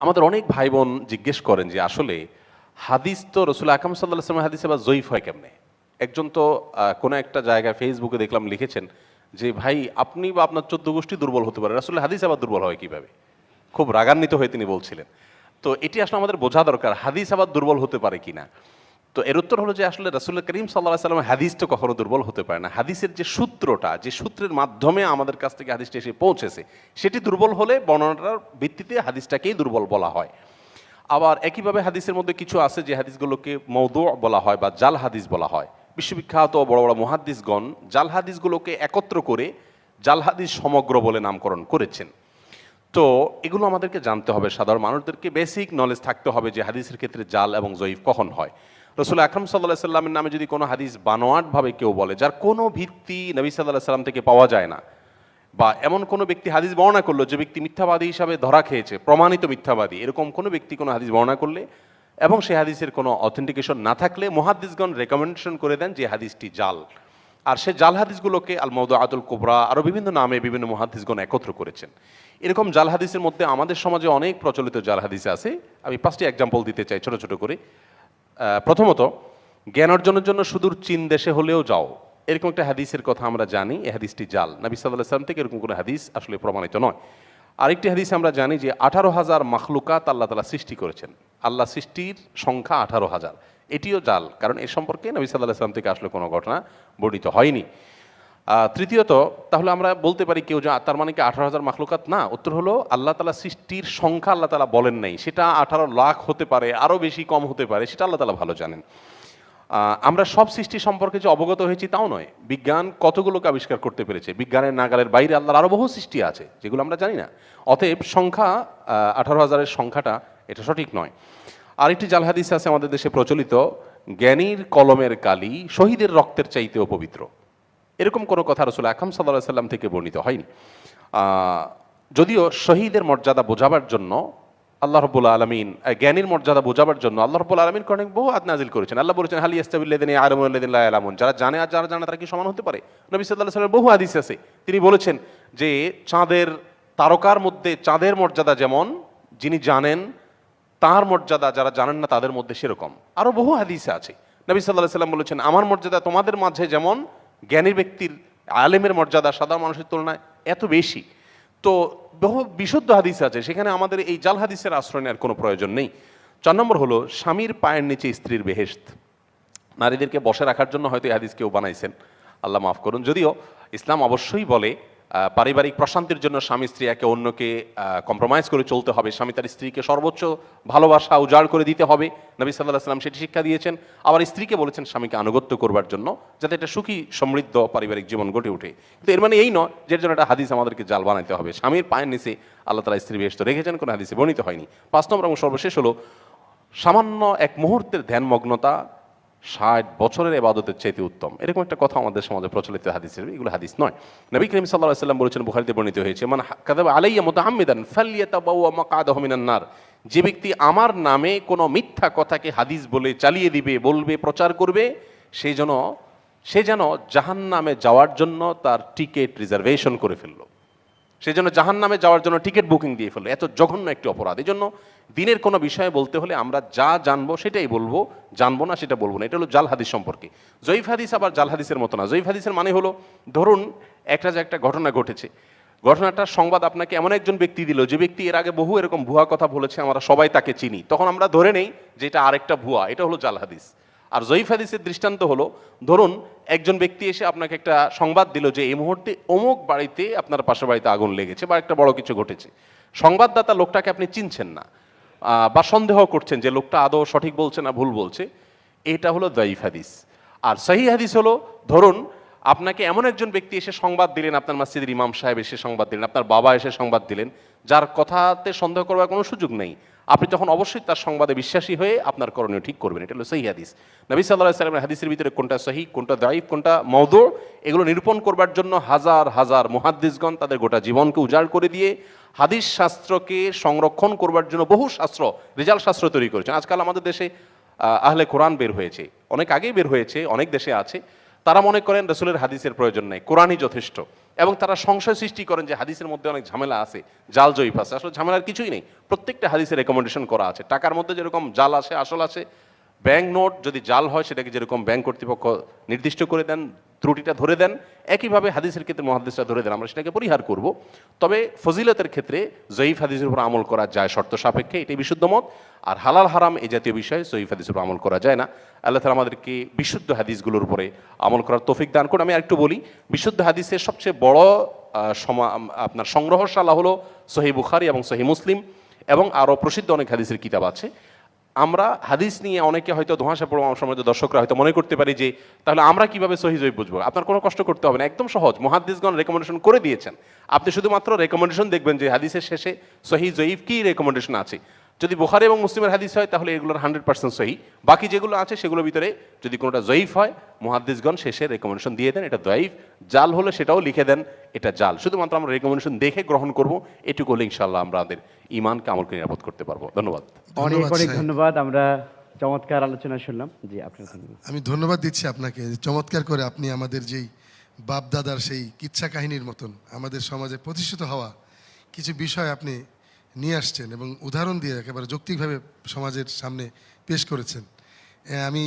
আমাদের অনেক ভাই বোন জিজ্ঞেস করেন যে আসলে হাদিস তো রসুল আকরাম সাল্লাল্লাহু আলাইহি ওয়াসাল্লামের হাদিস আবার জয়ীফ হয় কেমনে। একজন তো কোনো একটা জায়গায় ফেসবুকে দেখলাম লিখেছেন যে ভাই আপনি বা আপনার ১৪ গোষ্ঠী দুর্বল হতে পারে, আসলে হাদিস আবার দুর্বল হয় কিভাবে। খুব রাগান্বিত হয়ে তিনি বলছিলেন। তো এটি আসলে আমাদের বোঝা দরকার হাদিস আবার দুর্বল হতে পারে কিনা। তো এর উত্তর হলো যে আসলে রাসূল করিম সাল্লাল্লাহু আলাইহি ওয়াসাল্লাম হাদিস তো কখনো দুর্বল হতে পারে না। হাদিসের যে সূত্রটা, যে সূত্রের মাধ্যমে আমাদের কাছ থেকে হাদিসটা এসে পৌঁছেছে, সেটি দুর্বল হলে বর্ণনাটার ভিত্তিতে হাদিসটাকেই দুর্বল বলা হয়। আবার একইভাবে হাদিসের মধ্যে কিছু আছে যে হাদিসগুলোকে মওদু বলা হয় বা জাল হাদিস বলা হয়। বিশ্ববিখ্যাত বড় বড় মুহাদ্দিসগণ জাল হাদিসগুলোকে একত্র করে জাল হাদিস সমগ্র বলে নামকরণ করেছেন। তো এগুলো আমাদেরকে জানতে হবে, সাধারণ মানুষদেরকে বেসিক নলেজ থাকতে হবে যে হাদিসের ক্ষেত্রে জাল এবং জয়ীফ কখন হয়। রসুল আকরাম সাল্লাল্লাহু আলাইহি সাল্লামের নামে যদি কোনো হাদিস বানোয়াটভাবে কেউ বলে, যার কোনো ভিত্তি নবী সাল্লাল্লাহু আলাইহি সাল্লাম থেকে পাওয়া যায় না, বা এমন কোনো ব্যক্তি হাদিস বর্ণনা করলো যে ব্যক্তি মিথ্যাবাদী হিসাবে ধরা খেয়েছে, প্রমাণিত মিথ্যাবাদী, এরকম কোনো ব্যক্তি কোনো হাদিস বর্ণনা করলে এবং সেই হাদিসের কোনো অথেন্টিকেশন না থাকলে মুহাদ্দিসগণ রেকমেন্ডেশন করে দেন যে হাদিসটি জাল। আর সে জাল হাদিসগুলোকে আল মাওদুআতুল কুবরা আরও বিভিন্ন নামে বিভিন্ন মুহাদ্দিসগণ একত্র করেছেন। এরকম জাল হাদিসের মধ্যে আমাদের সমাজে অনেক প্রচলিত জাল হাদিস আছে। আমি 5টি এক্সাম্পল দিতে চাই ছোট ছোট করে। প্রথমত, জ্ঞান অর্জনের জন্য সুদূর চীন দেশে হলেও যাও, এরকম একটা হাদিসের কথা আমরা জানি। এই হাদিসটি জাল, নবী সাল্লাল্লাহু আলাইহি ওয়াসাল্লাম থেকে এরকম কোনো হাদিস আসলে প্রমাণিত নয়। আরেকটি হাদিস আমরা জানি যে 18,000 মাখলুকাত আল্লাহ তাআলা সৃষ্টি করেছেন, আল্লাহ সৃষ্টির সংখ্যা 18,000, এটিও জাল, কারণ এ সম্পর্কে নবী সাল্লাল্লাহু আলাইহি ওয়াসাল্লাম থেকে আসলে কোনো ঘটনা বর্ণিত হয়নি। তৃতীয়ত, তাহলে আমরা বলতে পারি কেউ যে তার মানে কি 18,000 মাখলুকাত না? উত্তর হলো আল্লাহ তাআলা সৃষ্টির সংখ্যা আল্লাহ তাআলা বলেন নাই, সেটা 18 লাখ হতে পারে, আরও বেশি কম হতে পারে, সেটা আল্লাহ তাআলা ভালো জানেন। আমরা সব সৃষ্টি সম্পর্কে যে অবগত হয়েছি তাও নয়। বিজ্ঞান কতগুলোকে আবিষ্কার করতে পেরেছে, বিজ্ঞানের নাগালের বাইরে আল্লাহর আরও বহু সৃষ্টি আছে যেগুলো আমরা জানি না। অতএব সংখ্যা 18,000-এর সংখ্যাটা এটা সঠিক নয়। আরেকটি জাল হাদিস আছে আমাদের দেশে প্রচলিত, জ্ঞানীর কলমের কালি শহীদের রক্তের চাইতেও পবিত্র। এরকম কোনো কথা রাসূল আকরাম সাল্লাল্লাহু আলাইহি সাল্লাম থেকে বর্ণিত হয়নি। যদিও শহীদের মর্যাদা বোঝাবার জন্য আল্লাহ রাব্বুল আলামিন, জ্ঞানীর মর্যাদা বোঝাবার জন্য আল্লাহ রাব্বুল আলামিন অনেক বহু আয়াত নাযিল করেছেন। আল্লাহ বলেছেন হাল ইয়াস্তাবিল্লাযিনা ইয়ালামুনা ওয়াল্লাযিনা লা ইয়ালামুন, যারা জানে আর যারা জানে তারা কি সমান হতে পারে? নবী সাল্লাল্লাহু আলাইহি ওয়াসাল্লামের বহু হাদিস আছে, তিনি বলেছেন যে চাঁদের তারকার মধ্যে চাঁদের মর্যাদা যেমন, যিনি জানেন তার মর্যাদা যারা জানেন না তাদের মধ্যে সেরকম। আরও বহু হাদিস আছে। নবী সাল্লাল্লাহু আলাইহি ওয়াসাল্লাম বলেছেন আমার মর্যাদা তোমাদের মাঝে যেমন, জ্ঞানীর ব্যক্তির আলেমের মর্যাদা সাধারণ মানুষের তুলনায় এত বেশি। তো বহু বিশুদ্ধ হাদিস আছে, সেখানে আমাদের এই জাল হাদিসের আশ্রয় নেওয়ার কোনো প্রয়োজন নেই। 4 নম্বর হলো স্বামীর পায়ের নিচে স্ত্রীর বেহেশত। নারীদেরকে বসে রাখার জন্য হয়তো এই হাদিস কেউ বানাইছেন, আল্লাহ মাফ করুন। যদিও ইসলাম অবশ্যই বলে পারিবারিক প্রশান্তির জন্য স্বামী স্ত্রী একে অন্যকে কম্প্রোমাইজ করে চলতে হবে, স্বামী তার স্ত্রীকে সর্বোচ্চ ভালোবাসা উজাড় করে দিতে হবে, নবী সাল্লাল্লাহু আলাইহি ওয়াসাল্লাম সেটি শিক্ষা দিয়েছেন। আবার স্ত্রীকে বলেছেন স্বামীকে আনুগত্য করবার জন্য, যাতে একটা সুখী সমৃদ্ধ পারিবারিক জীবন গড়ে ওঠে। কিন্তু এর মানে এই নয় যে এর জন্য একটা হাদিস আমাদেরকে জাল বানাইতে হবে। স্বামীর পায়ের নিচে আল্লাহ তাআলা স্ত্রী বেহেশত রেখেছেন, কোনো হাদিসে বর্ণিত হয়নি। 5 নম্বর এবং সর্বশেষ হলো সামান্য এক মুহূর্তের ধ্যানমগ্নতা 60 বছরের ইবাদতের চাইতে উত্তম, এরকম একটা কথা আমাদের সমাজে প্রচলিত হাদিসের, এগুলো হাদিস নয়। নবী করিম সাল্লাল্লাহু আলাইহি ওয়াসাল্লাম বলেছেন, বুখারীতে বর্ণিত হয়েছে, মান কাযাবা আলাইয়া মুতাআম্মিদান ফালইয়াতাবাওয়া মাকআদাহু মিনান নার, যে ব্যক্তি আমার নামে কোনো মিথ্যা কথাকে হাদিস বলে চালিয়ে দিবে, বলবে, প্রচার করবে, সে যেন জাহান্নামে যাওয়ার জন্য তার টিকিট রিজার্ভেশন করে ফেললো, সেই জন্য জাহান্নামে যাওয়ার জন্য টিকিট বুকিং দিয়ে ফেললো। এত জঘন্য একটি অপরাধ। এই জন্য দিনের কোনো বিষয়ে বলতে হলে আমরা যা জানবো সেটাই বলবো, জানবো না সেটা বলবো না। এটা হলো জাল হাদিস সম্পর্কে। জয়ীফ হাদিস আবার জাল হাদিসের মতো না। জয়ীফ হাদিসের মানে হলো, ধরুন একটা ঘটনা ঘটেছে, ঘটনাটার সংবাদ আপনাকে এমন একজন ব্যক্তি দিল যে ব্যক্তি এর আগে বহু এরকম ভুয়া কথা বলেছে, আমরা সবাই তাকে চিনি, তখন আমরা ধরে নেই যে এটা আরেকটা ভুয়া, এটা হলো জাল হাদিস। আর জয়ীফ হাদিসের দৃষ্টান্ত হলো, ধরুন একজন ব্যক্তি এসে আপনাকে একটা সংবাদ দিল যে এই মুহূর্তে অমুক বাড়িতে, আপনার পাশের বাড়িতে আগুন লেগেছে বা একটা বড় কিছু ঘটেছে। সংবাদদাতা লোকটাকে আপনি চিনছেন না বা সন্দেহ করছেন যে লোকটা আদৌ সঠিক বলছে না ভুল বলছে, এটা হলো জয়ীফ হাদিস। আর সহিহ হাদিস হলো, ধরুন আপনাকে এমন একজন ব্যক্তি এসে সংবাদ দিলেন, আপনার মসজিদের ইমাম সাহেব এসে সংবাদ দিলেন, আপনার বাবা এসে সংবাদ দিলেন, যার কথাতে সন্দেহ করবার কোনো সুযোগ নেই, আপনি তখন অবশ্যই তার সংবাদে বিশ্বাসী হয়ে আপনার করণীয় ঠিক করবেন। এটা হলো সহিহ হাদিস। নবী সাল্লাল্লাহু আলাইহি ওয়াসাল্লামের হাদিসের ভিতরে কোনটা সহিহ, কোনটা দাঈফ, কোনটা মাওদু, এগুলো নিরূপণ করবার জন্য হাজার হাজার মুহাদ্দিসগণ তাদের গোটা জীবনকে উজাড় করে দিয়ে হাদিস শাস্ত্রকে সংরক্ষণ করবার জন্য বহু শাস্ত্র, রিজাল শাস্ত্র তৈরি করেছেন। আজকাল আমাদের দেশে আহলে কোরআন বের হয়েছে, অনেক আগেই বের হয়েছে, অনেক দেশে আছে। তারা মনে করেন রাসূলের হাদিসের প্রয়োজন নেই, কোরআনই যথেষ্ট। এবং তারা সংশয় সৃষ্টি করেন যে হাদিসের মধ্যে অনেক ঝামেলা আছে, জাল জয়ীফ আছে। আসলে ঝামেলার কিছুই নেই, প্রত্যেকটা হাদিসে রেকমেন্ডেশন করা আছে। টাকার মধ্যে যেরকম জাল আছে আসল আছে, ব্যাংক নোট যদি জাল হয় সেটাকে যেরকম ব্যাংক কর্তৃপক্ষ নির্দিষ্ট করে দেন, ত্রুটিটা ধরে দেন, একইভাবে হাদিসের ক্ষেত্রে মুহাদ্দিসরা ধরে দেন, আমরা সেটাকে পরিহার করব। তবে ফজিলতের ক্ষেত্রে জয়ীফ হাদিসের উপর আমল করা যায় শর্ত সাপেক্ষে, এটাই বিশুদ্ধ মত। আর হালাল হারাম এই জাতীয় বিষয়ে জয়ীফ হাদিসের উপর আমল করা যায় না। আল্লাহ তাআলা আমাদেরকে বিশুদ্ধ হাদিসগুলোর উপরে আমল করার তৌফিক দান করুন। আমি আরেকটু বলি, বিশুদ্ধ হাদিসের সবচেয়ে বড় আপনার সংগ্রহশালা হলো সহিহ বুখারী এবং সহিহ মুসলিম, এবং আরও প্রসিদ্ধ অনেক হাদিসের কিতাব আছে। আমরা হাদিস নিয়ে অনেকে হয়তো ধোঁয়াশা পড়বো, আমার সমাজে দর্শকরা হয়তো মনে করতে পারি যে তাহলে আমরা কিভাবে সহিহ জয়ীফ বুঝবো। আপনার কোনো কষ্ট করতে হবে না, একদম সহজ। মুহাদ্দিসগণ রেকমেন্ডেশন করে দিয়েছেন, আপনি শুধুমাত্র রেকমেন্ডেশন দেখবেন যে হাদিসের শেষে সহিহ জয়ীফ কি রেকমেন্ডেশন আছে। যদি বুখারী এবং মুসলিমের হাদিস হয় তাহলে এগুলোর 100% সহিহ। বাকি যেগুলো আছে সেগুলোর ভিতরে যদি কোনোটা জয়ীফ হয়, মুহাদ্দিসগণ শেষে রেকমেন্ডেশন দিয়ে দেন এটা জয়ীফ। জাল হলে সেটাও লিখে দেন এটা জাল। শুধুমাত্র আমরা রেকমেন্ডেশন দেখে গ্রহণ করব, এটুকু হলে ইনশাআল্লাহ আমরা আমাদের ঈমানকে আমলকে নিরাপদ করতে পারবো। ধন্যবাদ। অনেক অনেক ধন্যবাদ। আমরা চমৎকার আলোচনা শুনলাম। জি, আপনার ধন্যবাদ। আমি ধন্যবাদ দিচ্ছি আপনাকে, চমৎকার করে আপনি আমাদের যেই বাপ দাদার সেই কিচ্ছা কাহিনীর মতন আমাদের সমাজে প্রতিষ্ঠিত হওয়া কিছু বিষয় আপনি নিয়ে আসছেন এবং উদাহরণ দিয়ে একেবারে যৌক্তিকভাবে সমাজের সামনে পেশ করেছেন। আমি